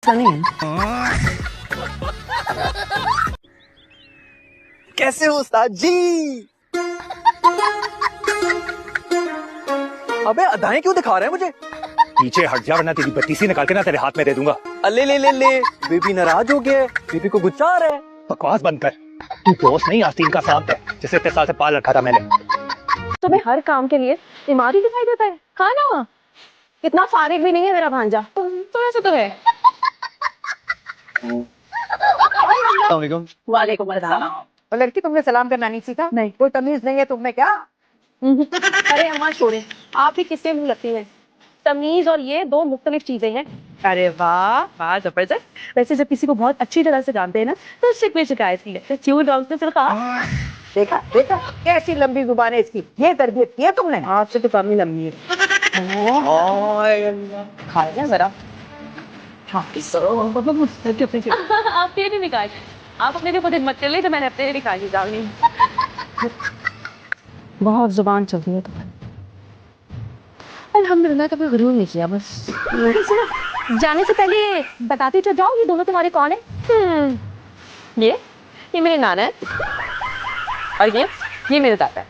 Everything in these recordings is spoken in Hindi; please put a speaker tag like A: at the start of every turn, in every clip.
A: मसला नहीं है।
B: कैसे हो उस्ताद जी? अबे अदाएं क्यों दिखा रहे हैं मुझे?
C: पीछे हट जा वरना तेरी बत्तीसी निकाल के ना तेरे हाथ में दे दूंगा।
B: अले ले ले ले, बेबी नाराज हो गया है, बेबी को गुस्सा आ रहा है।
C: बकवास बंद कर। तू दोस्त नहीं आस्तीन का सांप है जिसे इतने साल से पाल रखा था मैंने।
A: तुम्हें हर काम के लिए बीमार ही दिखाई देता है। कहा ना इतना फारिग भी नहीं है मेरा भांजा। तो ऐसा तो है। वालेकुम अस्सलाम।
D: और लड़की तुमने सलाम करना नहीं सीखा?
A: नहीं।
D: कोई तमीज नहीं है तुम्हें क्या?
A: अरे अम्मा छोड़े, आप ही किससे मुंह लगती हैं? तमीज और ये दो मुख्तलिफ चीजें हैं।
D: अरे वाह वाह जबरदस्त।
A: वैसे जब किसी को बहुत अच्छी तरह से जानते हैं ना तो उससे कोई शिकायत नहीं है। क्यों डॉक्टर फिर कहा
D: देखा देखा कैसी लंबी जुबान है इसकी। ये तरबियत की है तुमने?
A: आपसे तो कम ही लंबी है।
D: खाया जरा।
A: आप ये नहीं निकाल, आप अपने लिए खुद हिम्मत कर ले तो मैंने अपने लिए निकाली जाऊंगी। बहुत जुबान चलती है तुम्हें। अल्हम्दुलिल्लाह कभी गुरूर नहीं किया बस। जाने से पहले बताती तो जाओ ये दोनों तुम्हारे कौन है? ये मेरे नाना है और ये मेरे दादा है।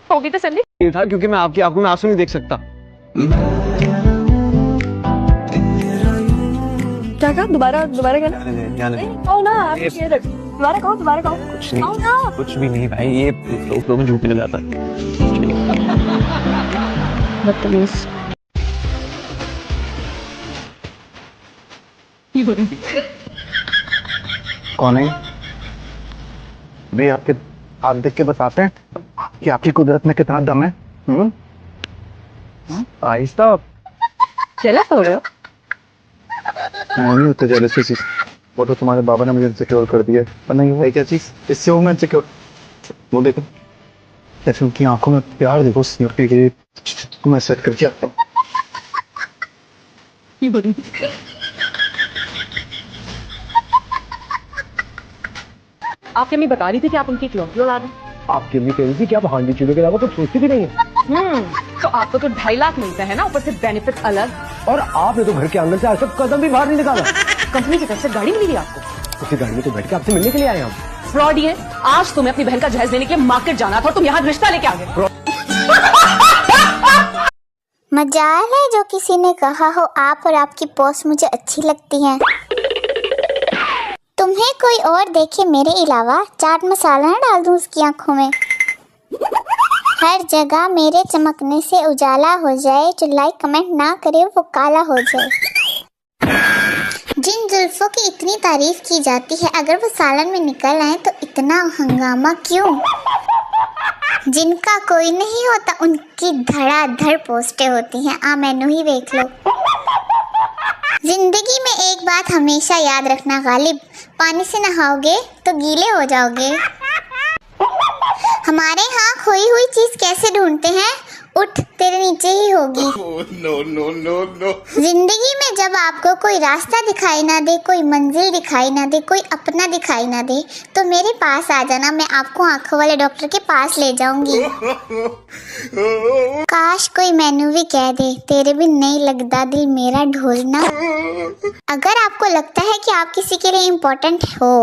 A: होगी तो संदीप।
E: ये था क्योंकि मैं आपकी आंखों में आंसू नहीं देख सकता।
A: क्या कहा? दोबारा कहना। कहो ना आप दोबारा कहो।
E: कुछ नहीं, कुछ भी नहीं भाई, ये फ्लो में झूठ निकल जाता है।
A: बदतमीज।
E: कौन है? भाई आपके हाथ देख के बताते हैं कि आपकी कुदरत में कितना दम है। आहिस्ता।
A: चला हो रहे हो?
E: नहीं होते जेलस की चीज। वो तो तुम्हारे बाबा ने मुझे इनसिक्योर कर दिया। पर नहीं वो क्या चीज, इससे हूँ मैं इनसिक्योर। वो देखो जैसे उनकी आंखों में प्यार देखो, के लिए तुम्हें सेट करके आता हूँ।
A: आपकी अम्मी बता रही थी कि आप उनकी इकलौती औलाद हैं।
E: आपकी भी कह रही थी कि आप हांडी चूल्हे के अलावा कुछ सोचती भी नहीं है।
A: तो आपको तो 2.5 लाख मिलता है ना, ऊपर से बेनिफिट अलग।
E: और आपने तो घर के अंदर से आज तक कदम भी बाहर नहीं निकाला।
A: कंपनी की तरफ से गाड़ी मिली आपको।
E: उसी गाड़ी में तो बैठ के आपसे मिलने के लिए आए हम।
A: फ्रॉड ये। आज तुम्हें अपनी बहन का जहेज देने के लिए मार्केट जाना था और तुम यहाँ रिश्ता लेके आ गए।
F: मजाल है जो किसी ने कहा हो आप और आपकी पोस्ट मुझे अच्छी लगती हैं। तुम्हें कोई और देखे मेरे अलावा चाट मसाला ना डाल दूं उसकी आंखों में। हर जगह मेरे चमकने से उजाला हो जाए, जो लाइक कमेंट ना करे वो काला हो जाए। जिन जुल्फों की इतनी तारीफ की जाती है अगर वो सालन में निकल आए तो इतना हंगामा क्यों? जिनका कोई नहीं होता उनकी धड़ाधड़ पोस्टें होती हैं। मैनू ही देख लो। जिंदगी में एक बात हमेशा याद रखना गालिब, पानी से नहाओगे तो गीले हो जाओगे। हमारे यहाँ खोई हुई चीज कैसे ढूंढते हैं? उठ तेरे नीचे ही होगी। जिंदगी में जब आपको कोई रास्ता दिखाई ना दे, कोई मंजिल दिखाई ना दे, कोई अपना दिखाई ना दे तो मेरे पास आ जाना, मैं आपको आंखों वाले डॉक्टर के पास ले जाऊंगी। काश कोई मैनू भी कह दे तेरे भी नहीं लगता दिल मेरा ढोलना। अगर आपको लगता है कि आप किसी के लिए इम्पोर्टेंट हो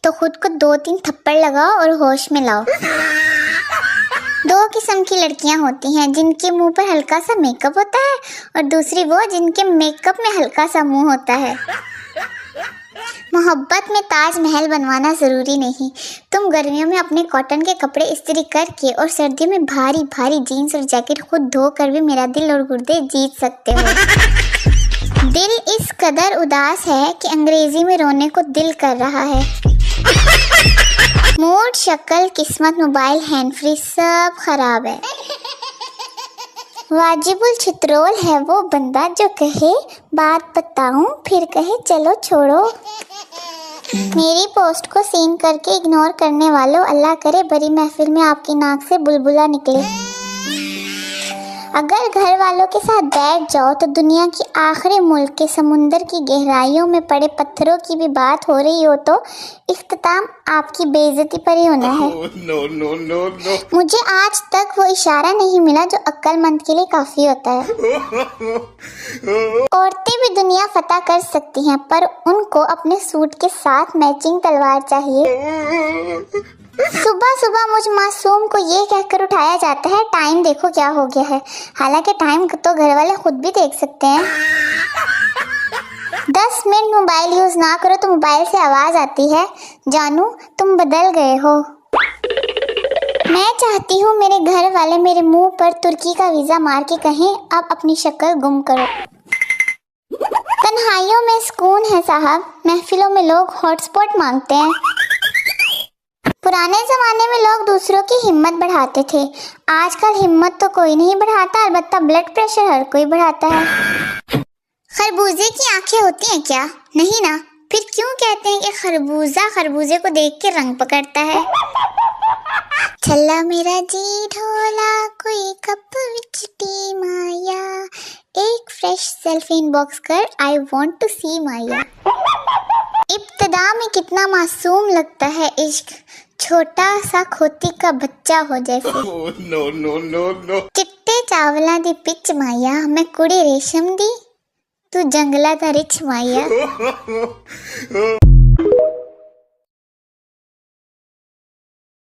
F: तो खुद को 2-3 थप्पड़ लगाओ और होश में लाओ। 2 किस्म की लड़कियां होती हैं, जिनके मुंह पर हल्का सा मेकअप होता है और दूसरी वो जिनके मेकअप में हल्का सा मुंह होता है। मोहब्बत में ताजमहल बनवाना जरूरी नहीं। तुम गर्मियों में अपने कॉटन के कपड़े इस्त्री करके और सर्दियों में भारी भारी जीन्स और जैकेट खुद धोकर भी मेरा दिल और गुर्दे जीत सकते हो। दिल इस कदर उदास है कि अंग्रेजी में रोने को दिल कर रहा है। मूड, शक्ल, किस्मत, मोबाइल, हैंड फ्री सब खराब है। वाजिबुल छित्रोल है वो बंदा जो कहे बात बताऊं फिर कहे चलो छोड़ो। मेरी पोस्ट को सीन करके इग्नोर करने वालों, अल्लाह करे बड़ी महफिल में आपकी नाक से बुलबुला निकले। अगर घर वालों के साथ बैठ जाओ तो दुनिया की आखिरी मुल्क के समुंदर की गहराइयों में पड़े पत्थरों की भी बात हो रही हो तो इख्तिताम आपकी बेइज्जती पर ही होना है। मुझे आज तक वो इशारा नहीं मिला जो अक्लमंद के लिए काफी होता है। औरतें भी दुनिया फतह कर सकती हैं, पर उनको अपने सूट के साथ मैचिंग तलवार चाहिए। सुबह सुबह मुझ मासूम को ये कहकर उठाया जाता है, टाइम देखो क्या हो गया है। हालांकि टाइम तो घर वाले खुद भी देख सकते हैं। 10 मिनट मोबाइल यूज ना करो तो मोबाइल से आवाज आती है, जानू तुम बदल गए हो। मैं चाहती हूँ मेरे घर वाले मेरे मुंह पर तुर्की का वीजा मार के कहें अब अपनी शक्ल गुम करो। तन्हाइयों में सुकून है साहब, महफिलों में लोग हॉटस्पॉट मांगते हैं। पुराने जमाने में लोग दूसरों की हिम्मत बढ़ाते थे, आजकल हिम्मत तो कोई नहीं बढ़ाता, अलबत्ता ब्लड प्रेशर हर कोई बढ़ाता है। खरबूजे की आंखें होती हैं क्या? नहीं ना, फिर क्यों कहते हैं कि खरबूजा खरबूजे को देख के रंग पकड़ता है? छल्ला मेरा जी ढोला कोई कप विच टी माया, एक फ्रेश सेल्फी इनबॉक्स कर, आई वांट टू सी माया। इब्तिदा में कितना मासूम लगता है इश्क, छोटा सा खोती का बच्चा हो जैसे। चिट्टे चावला दी पिच माया, मैं कुड़ी रेशम दी तू जंगला दा रिच माया।